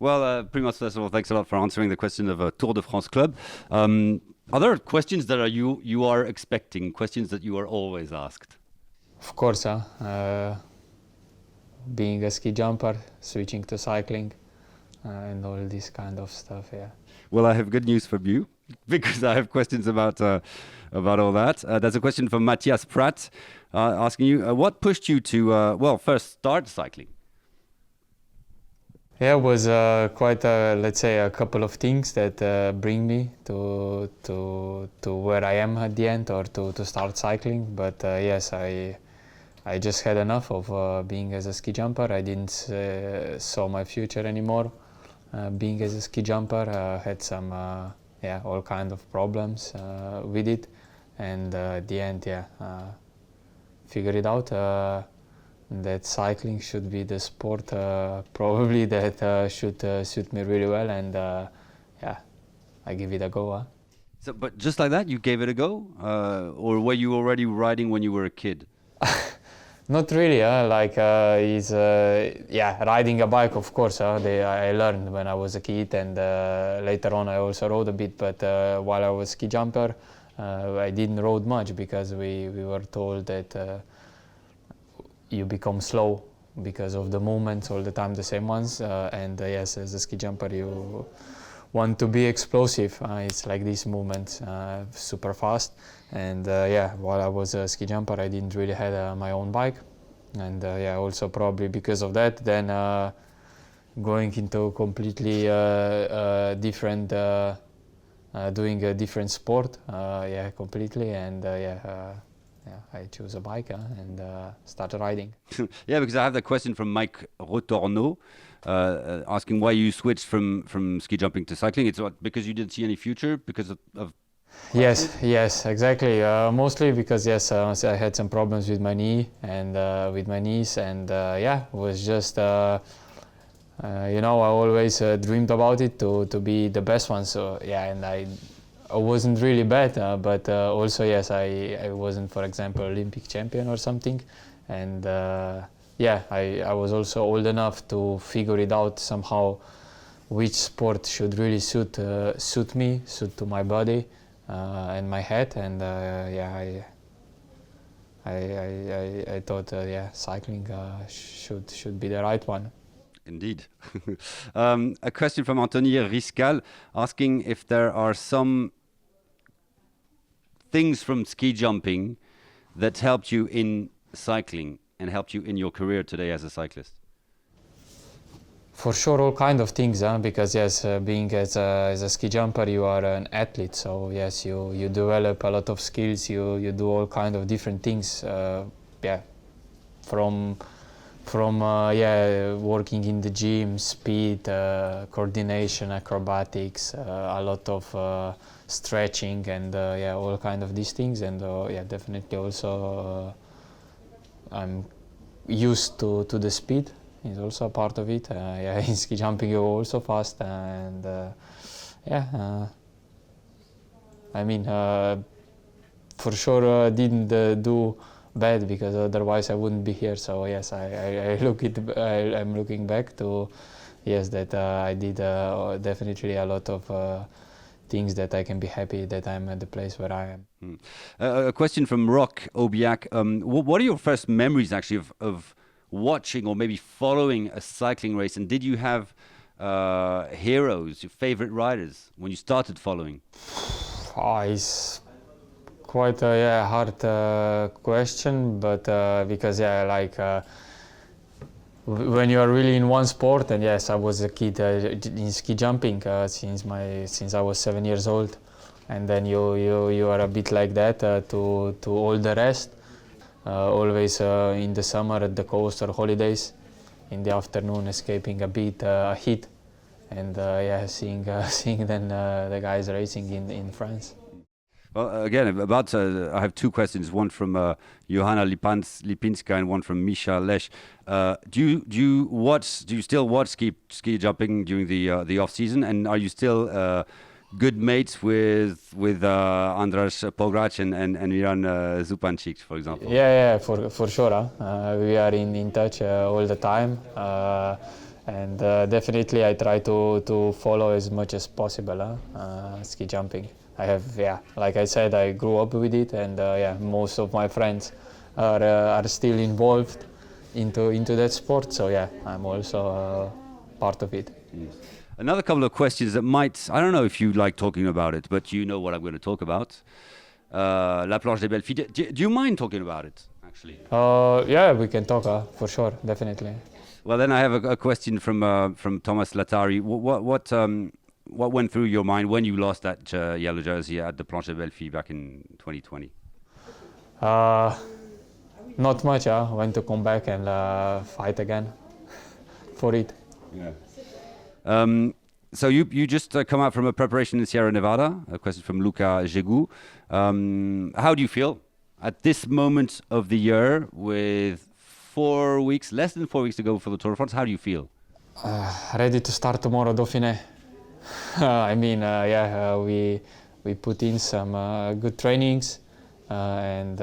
Well, Primož, first of all, thanks a lot for answering the question of a Tour de France club. Are there questions that you are expecting, questions that you are always asked? Of course, being a ski jumper, switching to cycling, and all this kind of stuff, yeah. Well, I have good news for you, because I have questions about all that. There's a question from Matthias Pratt asking you, what pushed you to, first start cycling? Yeah, it was quite, let's say, a couple of things that bring me to where I am at the end, or to start cycling. But yes, I just had enough of being as a ski jumper. I didn't saw my future anymore. Being as a ski jumper, had some all kind of problems with it, and at the end, figured it out. That cycling should be the sport probably that should suit me really well, and I give it a go. So, but just like that, you gave it a go, or were you already riding when you were a kid? Not really. Riding a bike, of course. I learned when I was a kid, and later on I also rode a bit. But while I was ski jumper, I didn't rode much, because we were told that you become slow because of the movements all the time, the same ones. Yes, as a ski jumper, you want to be explosive. It's like these movements, super fast. And while I was a ski jumper, I didn't really have my own bike. And also probably because of that, then going into completely different, doing a different sport, completely. And I chose a bike and started riding. Yeah, because I have that question from Mike Rotorno asking why you switched from ski jumping to cycling. It's because you didn't see any future because of Yes, exactly. Mostly because I had some problems with my knee and with my knees, and it was just I always dreamed about it to be the best one. So and I wasn't really bad, but also I wasn't, for example, Olympic champion or something, and I was also old enough to figure it out somehow, which sport should really suit me, suit to my body and my head, and I thought cycling should be the right one. Indeed. A question from Anthony Riscal asking if there are some things from ski jumping that helped you in cycling and helped you in your career today as a cyclist. For sure, all kind of things, because being as a ski jumper, you are an athlete. So yes, you develop a lot of skills. You do all kind of different things. From working in the gym, speed, coordination, acrobatics, a lot of stretching, and all kind of these things. And definitely also I'm used to the speed. Is also a part of it. In ski jumping you're also fast, and for sure didn't do bad, because otherwise I wouldn't be here. So yes, I'm looking back to that I did definitely a lot of things that I can be happy that I'm at the place where I am. A question from Rock Obiak. What are your first memories actually of watching or maybe following a cycling race, and did you have heroes, your favorite riders when you started following? It's quite a hard question, but because when you are really in one sport, and yes, I was a kid in ski jumping since I was 7 years old, and then you are a bit like that to all the rest. Always in the summer at the coast or holidays, in the afternoon escaping a bit heat, and seeing then the guys racing in France. Well, again, I have two questions. One from Johanna Lipinska and one from Misha Lesh. Do you still watch ski jumping during the off season, and are you still good mates with Andras Pogač and Miran Zupancic, for example? For sure. We are in touch all the time, And definitely I try to follow as much as possible ski jumping. I have, like I said, I grew up with it, and most of my friends are still involved into that sport. So I'm also part of it. Yes. Another couple of questions that might, I don't know if you like talking about it, but you know what I'm going to talk about. La Planche des Belles Filles. Do you mind talking about it, actually? We can talk, for sure, definitely. Well, then I have a question from Thomas Latari. What went through your mind when you lost that yellow jersey at the Planche des Belles Filles back in 2020? Not much. I want to come back and fight again for it. Yeah. So you just come out from a preparation in Sierra Nevada. A question from Luca Jegu. How do you feel at this moment of the year with less than 4 weeks to go for the Tour de France? How do you feel? Ready to start tomorrow, Dauphiné. I mean, we put in some good trainings, and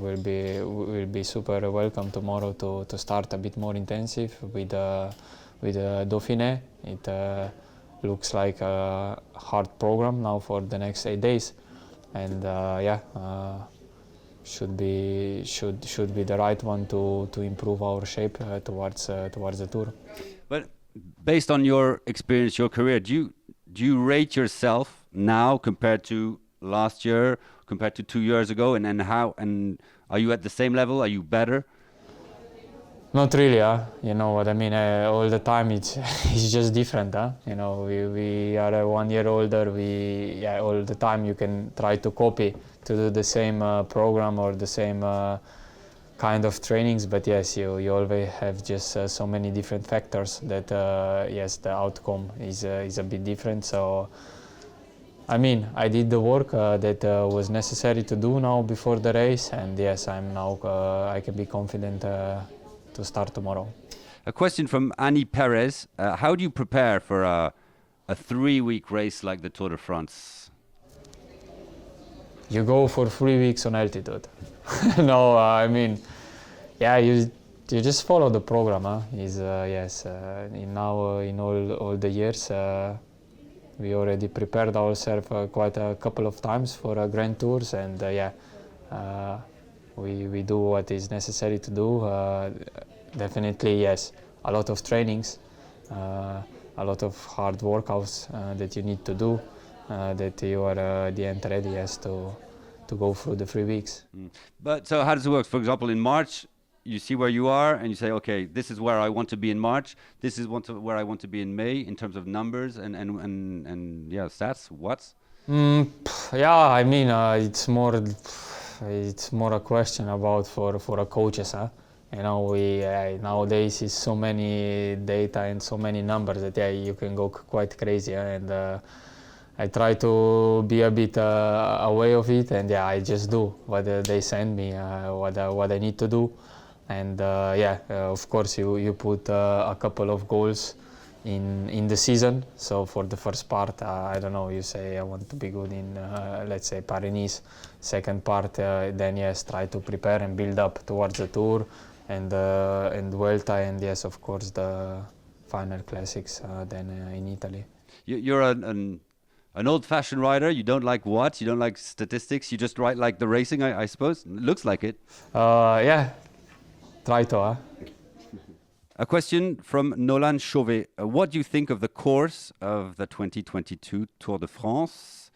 we'll be super welcome tomorrow to start a bit more intensive with Dauphiné. It looks like a hard program now for the next 8 days, and should be the right one to improve our shape towards the Tour. But based on your experience, your career, do you rate yourself now compared to last year, compared to 2 years ago, and are you at the same level? Are you better? Not really, you know what I mean. All the time it's just different, You know, we are 1 year older. All the time you can try to copy to do the same program or the same kind of trainings, but yes, you always have just so many different factors that the outcome is a bit different. So I mean, I did the work that was necessary to do now before the race, and yes, I can be confident to start tomorrow. A question from Annie Perez. How do you prepare for a 3-week race like the Tour de France? You go for 3 weeks on altitude. No, I mean, you just follow the program. Now in all the years, we already prepared ourselves quite a couple of times for Grand Tours, and we do what is necessary to do. Definitely, yes, a lot of trainings, a lot of hard workouts that you need to do, that you are at the end ready to go through the 3 weeks. But so how does it work? For example, in March, you see where you are and you say, okay, this is where I want to be in March. This is where I want to be in May in terms of numbers and stats. What? I mean, it's more a question about for a coaches, You know, we nowadays is so many data and so many numbers that you can go quite crazy, and I try to be a bit aware of it, and I just do what they send me, what I need to do, and of course you put a couple of goals in the season. So for the first part, I don't know, you say I want to be good in let's say Paris. Second part, then yes, try to prepare and build up towards the Tour and Vuelta, and yes, of course the final classics then in Italy. You're an old-fashioned rider. You don't like what? You don't like statistics. You just write like the racing, I suppose. It looks like it. Try to. A question from Nolan Chauvet. What do you think of the course of the 2022 Tour de France?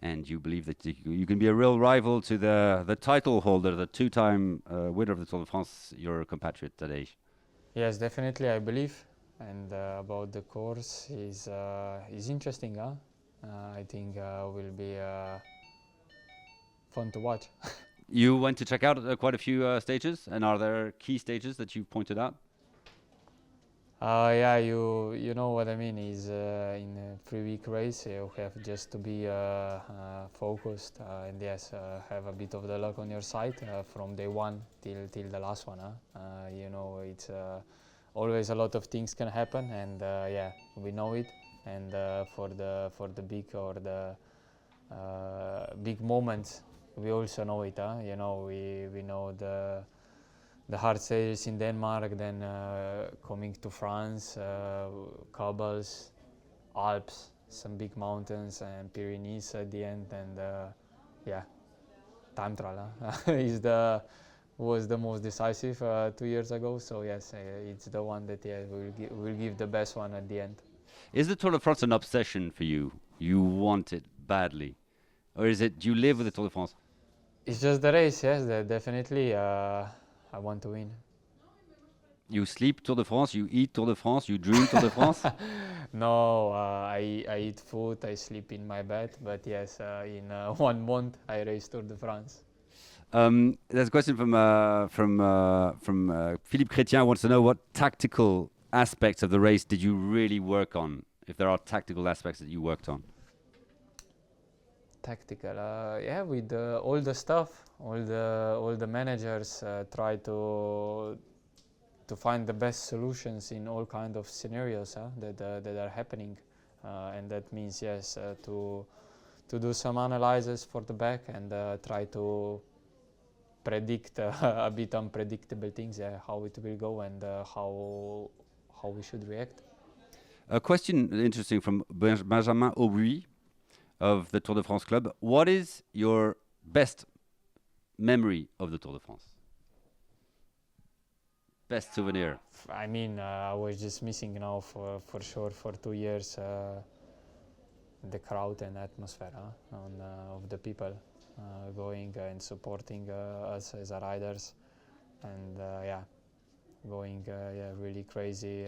And you believe that you can be a real rival to the title holder, the 2-time winner of the Tour de France, your compatriot Tadej? Yes, definitely, I believe. And about the course is interesting. I think will be fun to watch. You went to check out quite a few stages, and are there key stages that you've pointed out? You know what I mean. Is in a 3-week race, you have just to be focused and yes, have a bit of the luck on your side from day one till the last one. You know, it's always a lot of things can happen, and we know it. And for the big or the big moments, we also know it. You know, we know the hard stages in Denmark, then coming to France, cobbles, Alps, some big mountains, and Pyrenees at the end, and yeah, time trial was the most decisive 2 years ago. So yes, it's the one that will give the best one at the end. Is the Tour de France an obsession for you? You want it badly, or is it? Do you live with the Tour de France? It's just the race, yes, definitely. I want to win. You sleep Tour de France, you eat Tour de France, you dream Tour de France? No, I eat food, I sleep in my bed, but yes, in 1 month I race Tour de France. There's a question from Philippe Chrétien wants to know what tactical aspects of the race did you really work on, if there are tactical aspects that you worked on? Tactical, yeah, with all the stuff, all the managers try to find the best solutions in all kind of scenarios that are happening, and that means yes, to do some analysis for the back and try to predict a bit unpredictable things, how it will go and how we should react. A question interesting from Benjamin Aubuy of the Tour de France Club. What is your best memory of the Tour de France? Best souvenir? I mean, I was just missing now for sure for 2 years the crowd and atmosphere of the people going and supporting us as riders, and yeah, going really crazy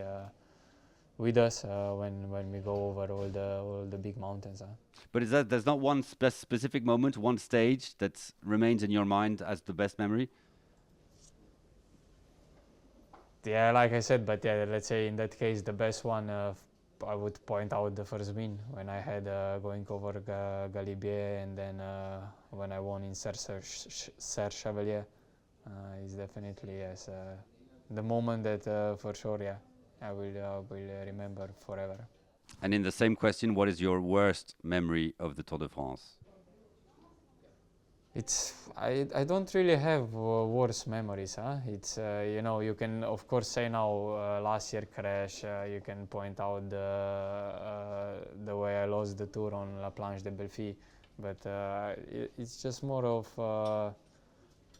with us when we go over all the big mountains. But there's not one specific moment, one stage that remains in your mind as the best memory? Yeah, like I said, but yeah, let's say in that case the best one, I would point out the first win when I had going over Galibier, and then when I won in Serre Chevalier. Is definitely yes, the moment that for sure, yeah, I will remember forever. And in the same question, what is your worst memory of the Tour de France? I don't really have worse memories. It's you know, you can of course say now last year crash. You can point out the way I lost the Tour on La Planche de Belfi, but it's just more of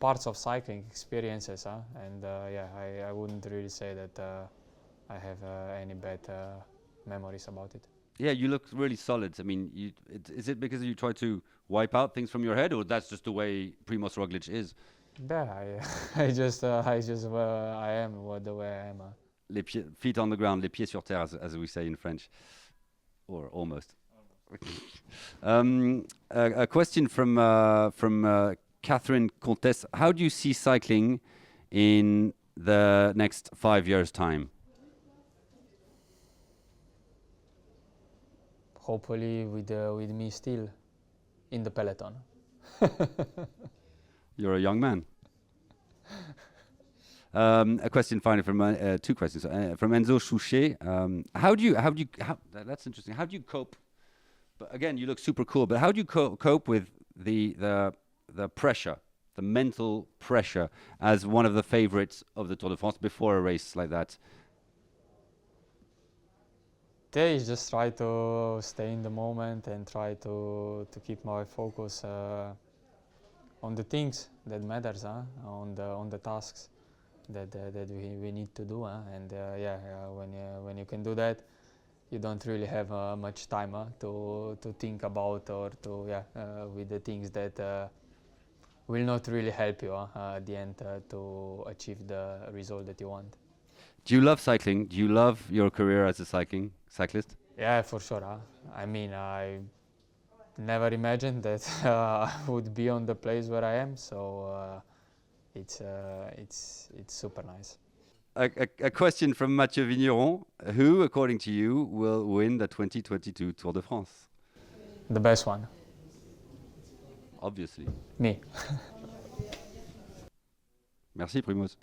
parts of cycling experiences, and yeah, I wouldn't really say that I have any bad memories about it. Yeah, you look really solid. I mean, is it because you try to wipe out things from your head, or that's just the way Primož Roglič is? Yeah, I am the way I am. Les feet on the ground, les pieds sur terre, as we say in French, or almost. A question from Catherine Comtesse. How do you see cycling in the next 5 years' time? Hopefully with me still in the peloton. You're a young man. A question finally from 2 questions from Enzo Chouchet. That's interesting. How do you cope? But again, you look super cool. But how do you cope with the pressure, the mental pressure, as one of the favorites of the Tour de France before a race like that? Yeah, just try to stay in the moment and try to keep my focus on the things that matters, on the tasks that we need to do, and when you can do that, you don't really have much time to think about or to with the things that will not really help you at the end to achieve the result that you want. Do you love cycling? Do you love your career as a cyclist? Yeah, for sure. I mean, I never imagined that I would be on the place where I am. So it's super nice. A question from Mathieu Vigneron. Who, according to you, will win the 2022 Tour de France? The best one. Obviously. Me. Merci, Primož.